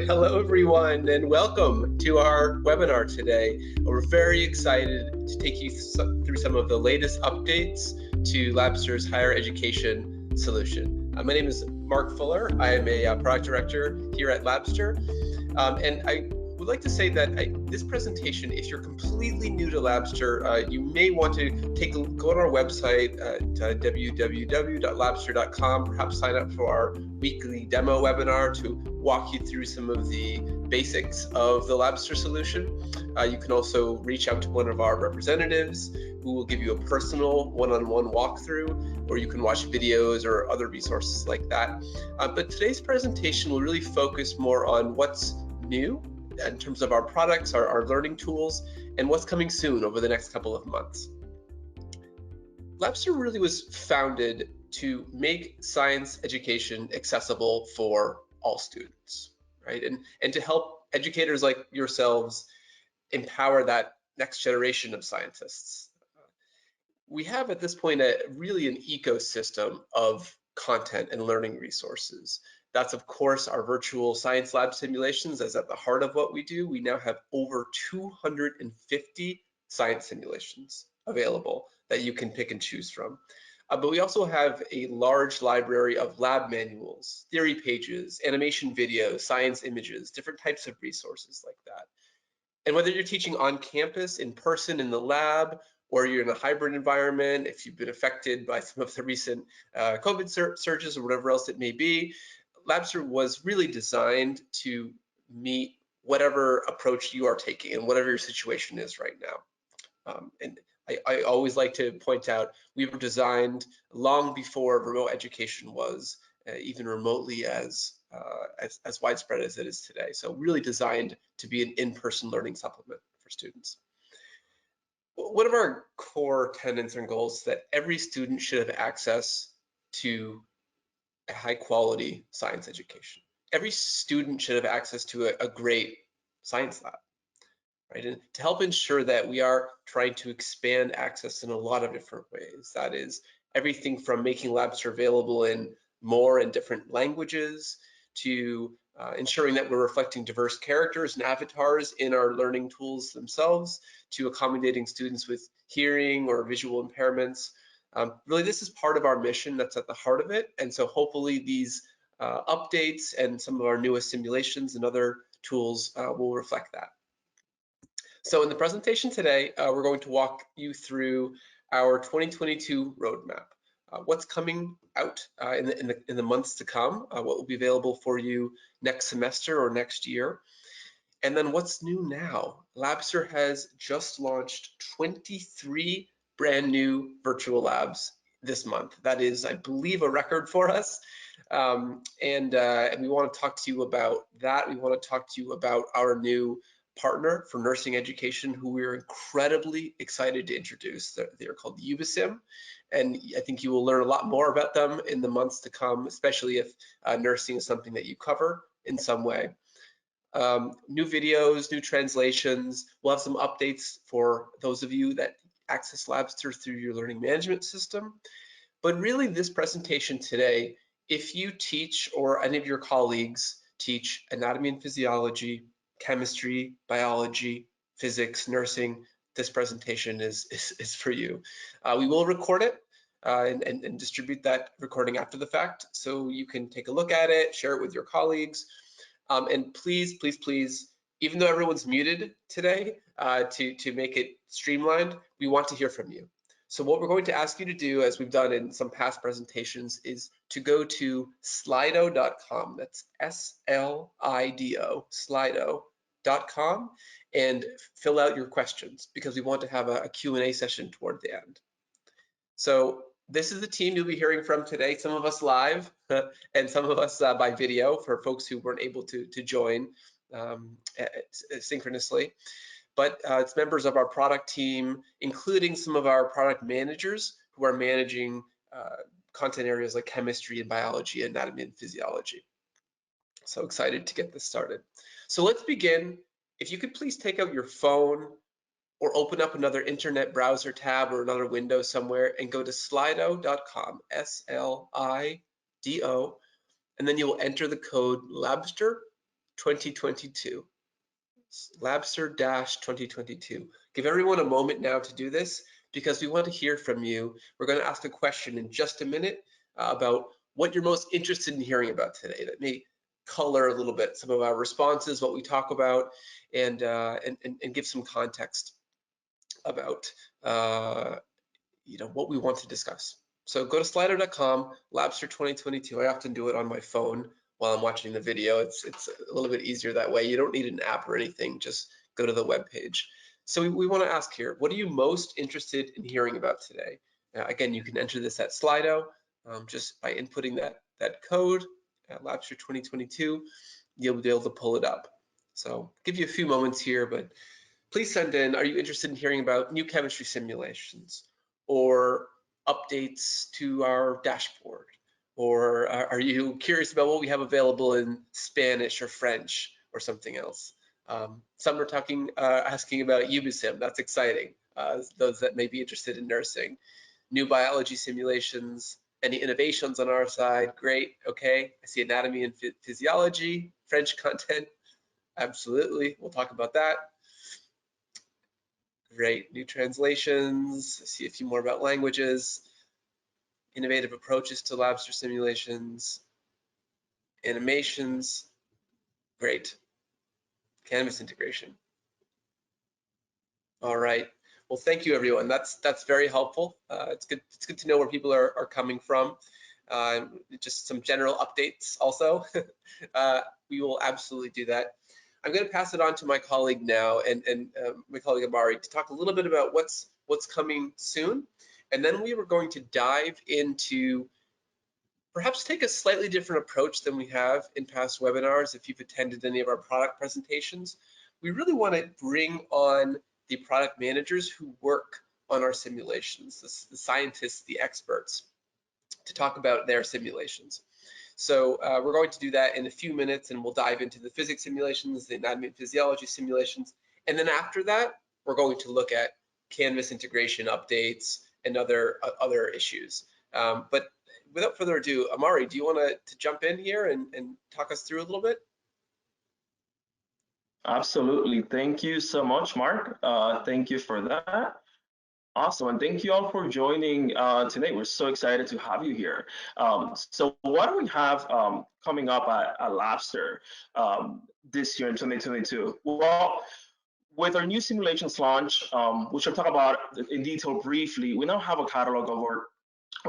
Hello everyone and welcome to our webinar today. We're very excited to take you through some of the latest updates to Labster's higher education solution. My name is Mark Fuller. I am a product director here at Labster, and I would like to say that this presentation, if you're completely new to Labster, you may want to go on our website at www.labster.com, perhaps sign up for our weekly demo webinar to walk you through some of the basics of the Labster solution. You can also reach out to one of our representatives who will give you a personal one-on-one walkthrough, or you can watch videos or other resources like that. But today's presentation will really focus more on what's new in terms of our products, our learning tools, and what's coming soon over the next couple of months. Labster really was founded to make science education accessible for all students, right? And to help educators like yourselves empower that next generation of scientists. We have at this point really an ecosystem of content and learning resources. That's of course our virtual science lab simulations as at the heart of what we do. We now have over 250 science simulations available that you can pick and choose from. But we also have a large library of lab manuals, theory pages, animation videos, science images, different types of resources like that. And whether you're teaching on campus, in person, in the lab, or you're in a hybrid environment, if you've been affected by some of the recent COVID surges or whatever else it may be, Labster was really designed to meet whatever approach you are taking and whatever your situation is right now. And I always like to point out, we were designed long before remote education was even remotely as widespread as it is today. So really designed to be an in-person learning supplement for students. One of our core tenets and goals is that every student should have access to a high quality science education. Every student should have access to a great science lab, right? And to help ensure that, we are trying to expand access in a lot of different ways. That is everything from making Labster available in more and different languages, to ensuring that we're reflecting diverse characters and avatars in our learning tools themselves, to accommodating students with hearing or visual impairments. Really, this is part of our mission that's at the heart of it. And so hopefully these updates and some of our newest simulations and other tools will reflect that. So in the presentation today, we're going to walk you through our 2022 roadmap. What's coming out in the months to come, what will be available for you next semester or next year, and then what's new now. Labster has just launched 23 brand new virtual labs this month. That is, I believe, a record for us. And we want to talk to you about that. We want to talk to you about our new partner for nursing education, who we're incredibly excited to introduce. They're called UBSIM, and I think you will learn a lot more about them in the months to come, especially if nursing is something that you cover in some way. New videos, new translations. We'll have some updates for those of you that access Labster through your learning management system. But really, this presentation today, if you teach, or any of your colleagues teach, anatomy and physiology, chemistry, biology, physics, nursing, this presentation is for you. We will record it and distribute that recording after the fact, so you can take a look at it, share it with your colleagues. And please, please, please, even though everyone's muted today, to make it streamlined, we want to hear from you. So what we're going to ask you to do, as we've done in some past presentations, is to go to slido.com. That's S-L-I-D-O, slido.com, and fill out your questions, because we want to have a Q&A session toward the end. So this is the team you'll be hearing from today, some of us live and some of us by video for folks who weren't able to join synchronously. But it's members of our product team, including some of our product managers who are managing content areas like chemistry and biology, anatomy and physiology. So excited to get this started. So let's begin. If you could please take out your phone or open up another internet browser tab or another window somewhere and go to slido.com, S-L-I-D-O, and then you'll enter the code Labster 2022. Labster-2022. Give everyone a moment now to do this because we want to hear from you. We're going to ask a question in just a minute about what you're most interested in hearing about today that may color a little bit some of our responses, what we talk about, and give some context about what we want to discuss. So go to slido.com, Labster 2022. I often do it on my phone while I'm watching the video. It's a little bit easier that way. You don't need an app or anything, just go to the web page. So we want to ask here, what are you most interested in hearing about today? Again, you can enter this at Slido just by inputting that code, Labster 2022, you'll be able to pull it up. So give you a few moments here, but please send in, are you interested in hearing about new chemistry simulations or updates to our dashboard? Or are you curious about what we have available in Spanish or French or something else? Some are asking about UBSIM. That's exciting. Those that may be interested in nursing. New biology simulations, any innovations on our side? Great. Okay. I see anatomy and physiology, French content. Absolutely. We'll talk about that. Great. New translations. I see a few more about languages. Innovative approaches to Labster simulations. Animations. Great. Canvas integration. All right. Well, thank you, everyone. That's very helpful. It's good to know where people are coming from. Just some general updates also. We will absolutely do that. I'm going to pass it on to my colleague now, and my colleague Amari, to talk a little bit about what's coming soon, and then we were going to dive into perhaps take a slightly different approach than we have in past webinars. If you've attended any of our product presentations, we really want to bring on the product managers who work on our simulations, the scientists, the experts, to talk about their simulations. So we're going to do that in a few minutes, and we'll dive into the physics simulations, the anatomy and physiology simulations. And then after that, we're going to look at Canvas integration updates and other issues. But without further ado, Amari, do you want to jump in here and talk us through a little bit? Absolutely. Thank you so much, Mark. Thank you for that. Awesome, and thank you all for joining today. We're so excited to have you here. So what do we have coming up at Labster this year in 2022? Well, with our new simulations launch, which I'll talk about in detail briefly, we now have a catalog of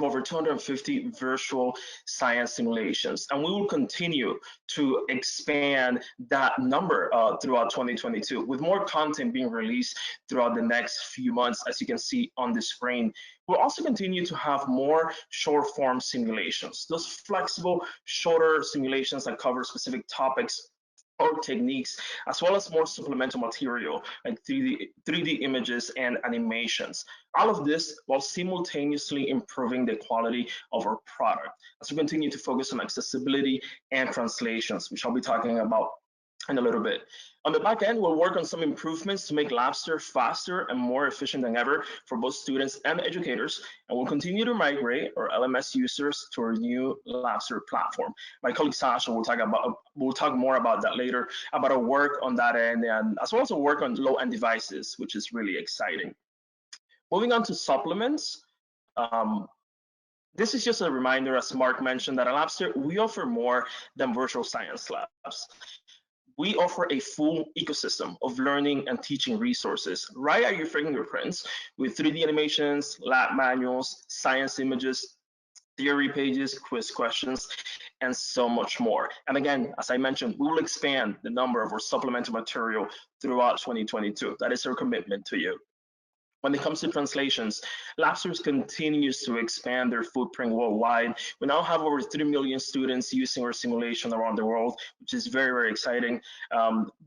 over 250 virtual science simulations, and we will continue to expand that number throughout 2022 with more content being released throughout the next few months, as you can see on the screen. We'll also continue to have more short form simulations, those flexible, shorter simulations that cover specific topics or techniques, as well as more supplemental material like 3D images and animations. All of this while simultaneously improving the quality of our product as we continue to focus on accessibility and translations, which I'll be talking about in a little bit. On the back end, we'll work on some improvements to make Labster faster and more efficient than ever for both students and educators, and we'll continue to migrate our LMS users to our new Labster platform. My colleague Sasha will talk more about that later, about our work on that end, and as well as our work on low-end devices, which is really exciting. Moving on to supplements. This is just a reminder, as Mark mentioned, that at Labster, we offer more than virtual science labs. We offer a full ecosystem of learning and teaching resources right at your fingerprints with 3D animations, lab manuals, science images, theory pages, quiz questions, and so much more. And again, as I mentioned, we will expand the number of our supplemental material throughout 2022. That is our commitment to you. When it comes to translations, Labster continues to expand their footprint worldwide. We now have over 3 million students using our simulation around the world, which is very, very exciting,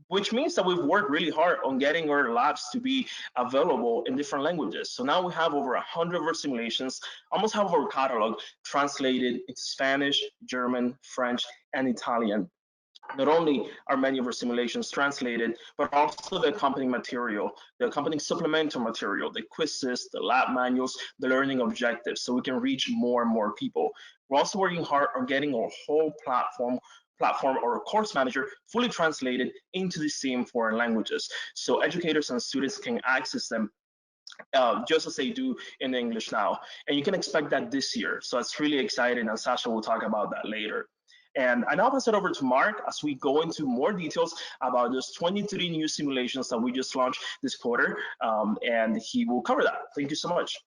which means that we've worked really hard on getting our labs to be available in different languages. So now we have over 100 of our simulations, almost half of our catalog translated into Spanish, German, French, and Italian. Not only are many of our simulations translated, but also the accompanying material, the accompanying supplemental material, the quizzes, the lab manuals, the learning objectives, so we can reach more and more people. We're also working hard on getting our whole platform platform or course manager fully translated into the same foreign languages. So educators and students can access them just as they do in English now. And you can expect that this year. So it's really exciting, and Sasha will talk about that later. And I now pass it over to Mark as we go into more details about those 23 new simulations that we just launched this quarter, and he will cover that. Thank you so much.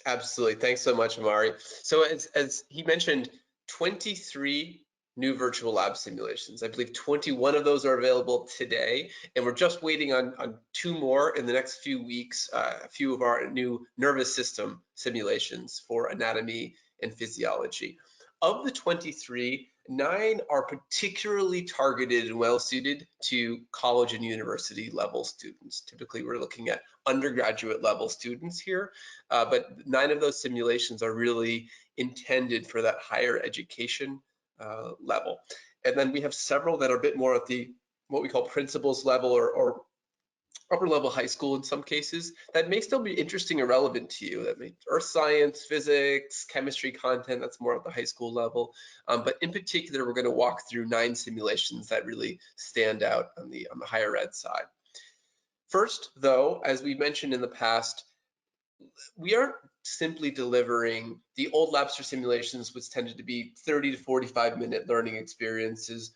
Absolutely. Thanks so much, Amari. So as he mentioned, 23 new virtual lab simulations. I believe 21 of those are available today, and we're just waiting on 2 more in the next few weeks, a few of our new nervous system simulations for anatomy and physiology. Of the 23, 9 are particularly targeted and well suited to college and university level students. Typically, we're looking at undergraduate level students here, but 9 of those simulations are really intended for that higher education level. And then we have several that are a bit more at the what we call principles level or upper level high school in some cases that may still be interesting and relevant to you. That may earth science, physics, chemistry content, that's more at the high school level. But in particular, we're going to walk through 9 simulations that really stand out on the higher ed side. First, though, as we mentioned in the past, we aren't simply delivering the old Labster simulations, which tended to be 30 to 45-minute learning experiences.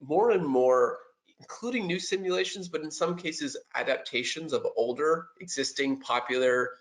More and more, including new simulations, but in some cases, adaptations of older, existing, popular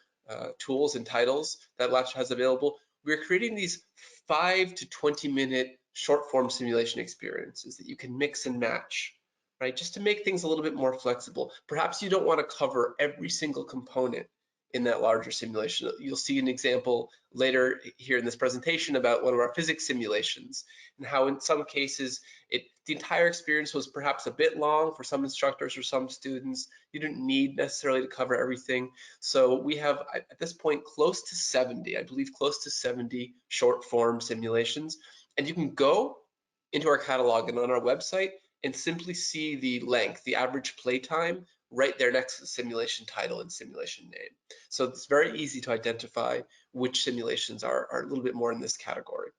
tools and titles that Labster has available. We're creating these 5 to 20-minute short-form simulation experiences that you can mix and match, right? Just to make things a little bit more flexible. Perhaps you don't want to cover every single component in that larger simulation. You'll see an example later here in this presentation about one of our physics simulations and how in some cases the entire experience was perhaps a bit long for some instructors or some students. You didn't need necessarily to cover everything. So we have at this point close to 70, I believe close to 70 short form simulations. And you can go into our catalog and on our website and simply see the length, the average play time right there next to the simulation title and simulation name. So it's very easy to identify which simulations are a little bit more in this category.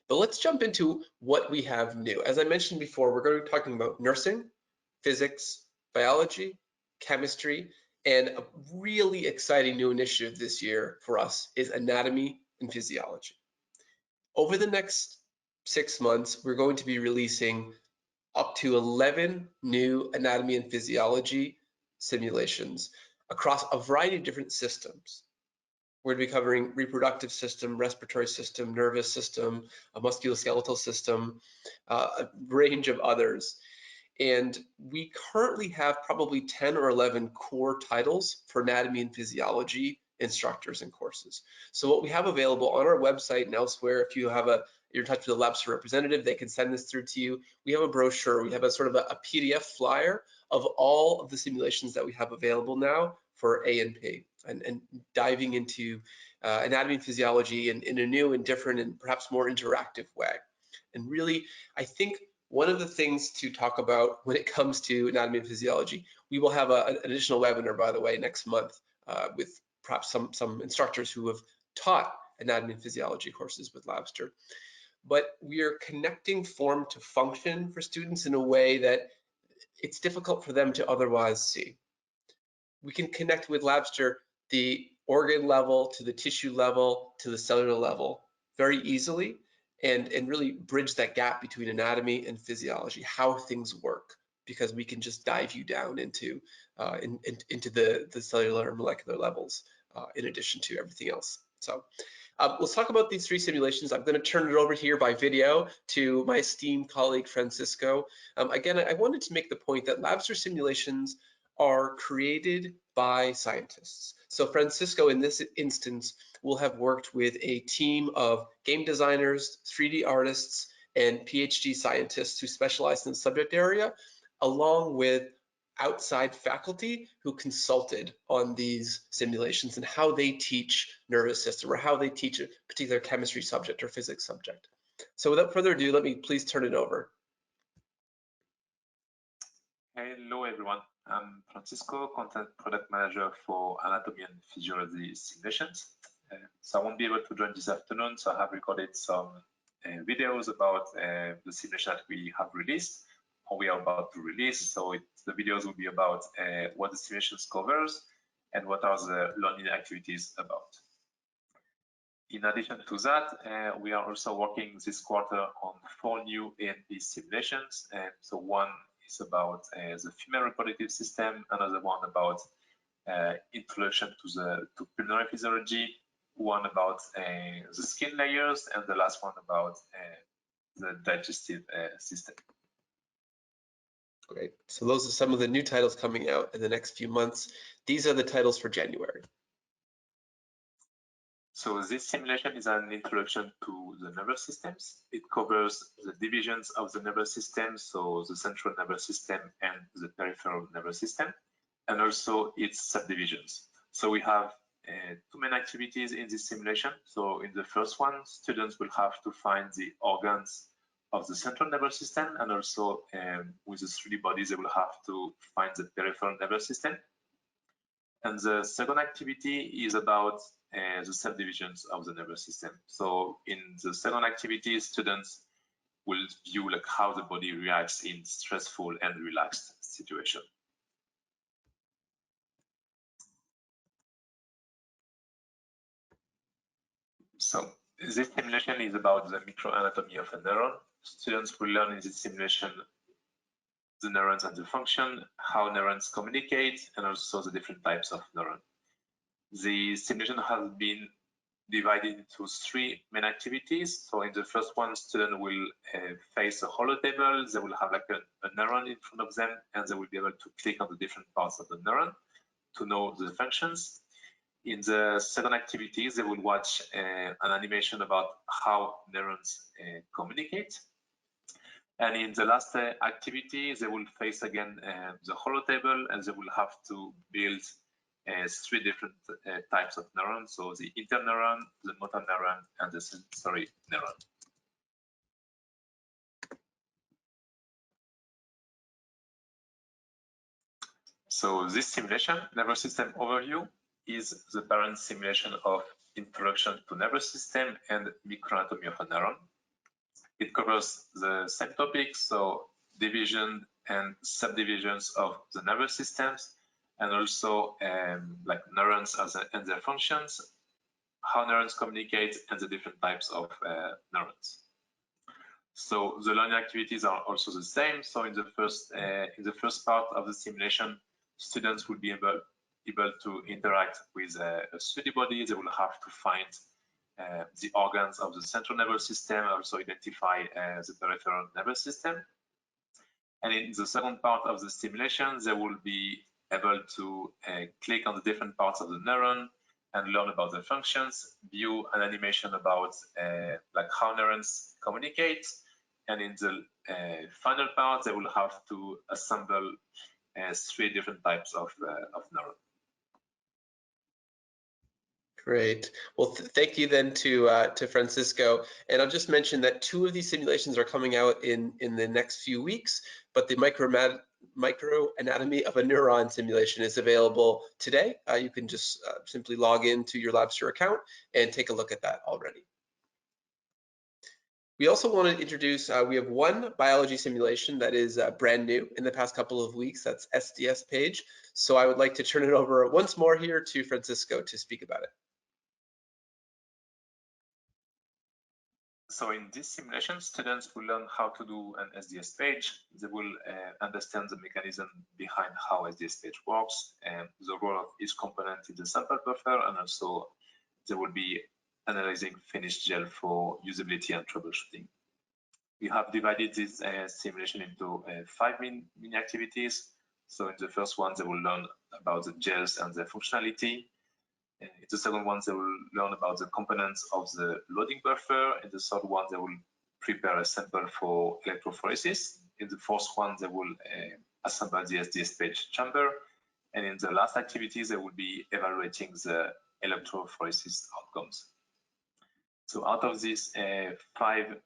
But let's jump into what we have new. As I mentioned before, we're going to be talking about nursing, physics, biology, chemistry, and a really exciting new initiative this year for us is anatomy and physiology. Over the next 6 months, we're going to be releasing up to 11 new anatomy and physiology simulations across a variety of different systems. We're going to be covering reproductive system, respiratory system, nervous system, a musculoskeletal system, a range of others. And we currently have probably 10 or 11 core titles for anatomy and physiology instructors and courses. So what we have available on our website and elsewhere, if you have you're in touch with a Labster representative, they can send this through to you. We have a brochure, we have a sort of a PDF flyer of all of the simulations that we have available now for A&P and diving into anatomy and physiology in a new and different and perhaps more interactive way. And really, I think one of the things to talk about when it comes to anatomy and physiology, we will have an additional webinar, by the way, next month with perhaps some instructors who have taught anatomy and physiology courses with Labster. But we are connecting form to function for students in a way that it's difficult for them to otherwise see. We can connect with Labster the organ level to the tissue level to the cellular level very easily and really bridge that gap between anatomy and physiology, how things work, because we can just dive you down into the cellular and molecular levels in addition to everything else. So let's talk about these 3 simulations. I'm going to turn it over here by video to my esteemed colleague, Francisco. Again, I wanted to make the point that Labster simulations are created by scientists. So Francisco, in this instance, will have worked with a team of game designers, 3D artists, and PhD scientists who specialize in the subject area, along with outside faculty who consulted on these simulations and how they teach nervous system or how they teach a particular chemistry subject or physics subject. So without further ado, let me please turn it over. Hello everyone, I'm Francisco, Content Product Manager for Anatomy and Physiology simulations. So I won't be able to join this afternoon, so I have recorded some videos about the simulation that we have released or we are about to release. So the videos will be about what the simulations covers and what are the learning activities about. In addition to that, we are also working this quarter on 4 new A&P simulations. So one is about the female reproductive system, another one about introduction to pulmonary physiology, one about the skin layers, and the last one about the digestive system. Great. So those are some of the new titles coming out in the next few months. These are the titles for January. So this simulation is an introduction to the nervous systems. It covers the divisions of the nervous system, so the central nervous system and the peripheral nervous system, and also its subdivisions. So we have 2 main activities in this simulation. So in the first one, students will have to find the organs of the central nervous system, and also with the 3D bodies, they will have to find the peripheral nervous system. And the second activity is about the subdivisions of the nervous system. So in the second activity, students will view like how the body reacts in stressful and relaxed situation. So this simulation is about the microanatomy of a neuron. Students will learn in this simulation the neurons and the function, how neurons communicate, and also the different types of neurons. The simulation has been divided into 3 main activities. So in the first one, student will face a holotable. They will have like a neuron in front of them, and they will be able to click on the different parts of the neuron to know the functions. In the second activity, they will watch an animation about how neurons communicate. And in the last activity, they will face again the holotable, and they will have to build 3 different types of neurons. So the interneuron, the motor neuron, and the sensory neuron. So this simulation, nervous system overview, is the parent simulation of introduction to nervous system and microanatomy of a neuron. It covers the same topics, so division and subdivisions of the nervous systems, and also like neurons and their functions, how neurons communicate, and the different types of neurons. So the learning activities are also the same. So in the first part of the simulation, students will be able to interact with a 3D body. They will have to find the organs of the central nervous system, also identify the peripheral nervous system. And in the second part of the simulation, they will be able to click on the different parts of the neuron and learn about the functions, view an animation about like how neurons communicate. And in the final part, they will have to assemble 3 different types of neuron. Great. Well, thank you then to Francisco. And I'll just mention that 2 of these simulations are coming out in the next few weeks, but the microanatomy of a neuron simulation is available today. You can just simply log into your Labster account and take a look at that already. We also want to introduce, we have 1 biology simulation that is brand new in the past couple of weeks. That's Sds Page. So I would like to turn it over once more here to Francisco to speak about it. So in this simulation, students will learn how to do an Sds page. They will understand the mechanism behind how Sds page works and the role of each component in the sample buffer, and also they will be analyzing finished gel for usability and troubleshooting. We have divided this simulation into 5 mini activities. So in the first one, they will learn about the gels and their functionality. In the second one, they will learn about the components of the loading buffer. In the third one, they will prepare a sample for electrophoresis. In the fourth one, they will assemble the Sds page chamber. And in the last activity, they will be evaluating the electrophoresis outcomes. So out of these 5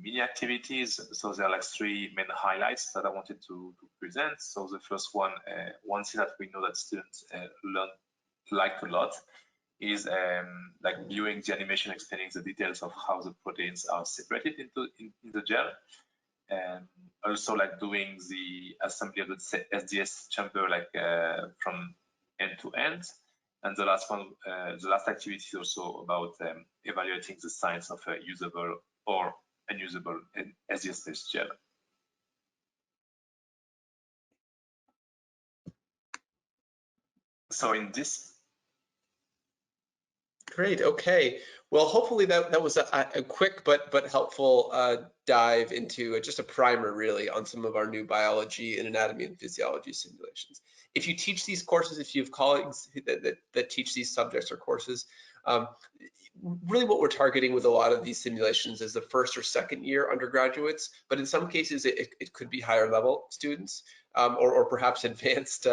mini activities, so there are like 3 main highlights that I wanted to present. So the first one thing that we know that students liked a lot is like viewing the animation explaining the details of how the proteins are separated in the gel, and also like doing the assembly of the SDS chamber like from end to end. And the last one, the last activity is also about evaluating the science of a usable or unusable SDS Page gel. So in this. Great. Okay. Well, hopefully that was a quick but helpful dive into just a primer, really, on some of our new biology and anatomy and physiology simulations. If you teach these courses, if you have colleagues that teach these subjects or courses, really what we're targeting with a lot of these simulations is the first or second year undergraduates, but in some cases it could be higher level students, or perhaps advanced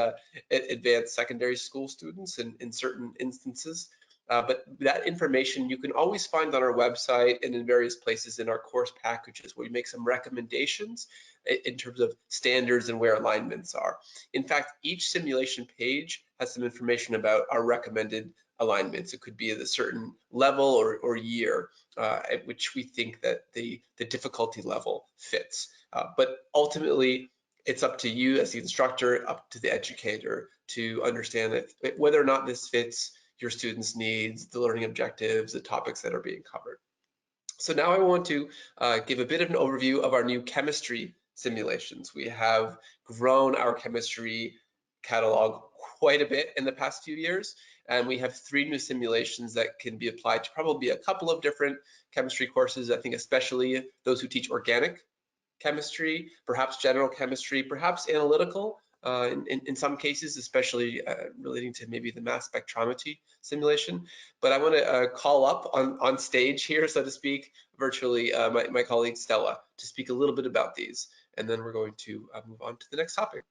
secondary school students in certain instances. But that information you can always find on our website and in various places in our course packages, where we make some recommendations in terms of standards and where alignments are. In fact, each simulation page has some information about our recommended alignments. It could be at a certain level or year at which we think that the difficulty level fits. But ultimately, it's up to you as the instructor, up to the educator to understand that whether or not this fits your students' needs, the learning objectives, the topics that are being covered. So now I want to give a bit of an overview of our new chemistry simulations. We have grown our chemistry catalog quite a bit in the past few years, and we have 3 new simulations that can be applied to probably a couple of different chemistry courses. I think especially those who teach organic chemistry, perhaps general chemistry, perhaps analytical, in some cases, especially relating to maybe the mass spectrometry simulation. But I want to call up on stage here, so to speak, virtually, my colleague Stella to speak a little bit about these, and then we're going to move on to the next topic.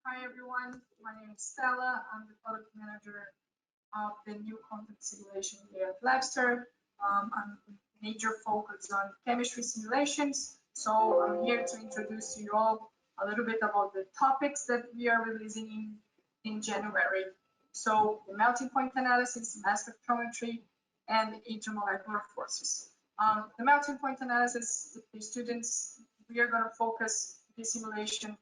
Hi everyone, my name is Stella. I'm the product manager of the new content simulation here at Labster. I'm major focus on chemistry simulations. So I'm here to introduce to you all a little bit about the topics that we are releasing in January. So the melting point analysis, mass spectrometry, and intermolecular forces. The melting point analysis, the students, we are going to focus this simulation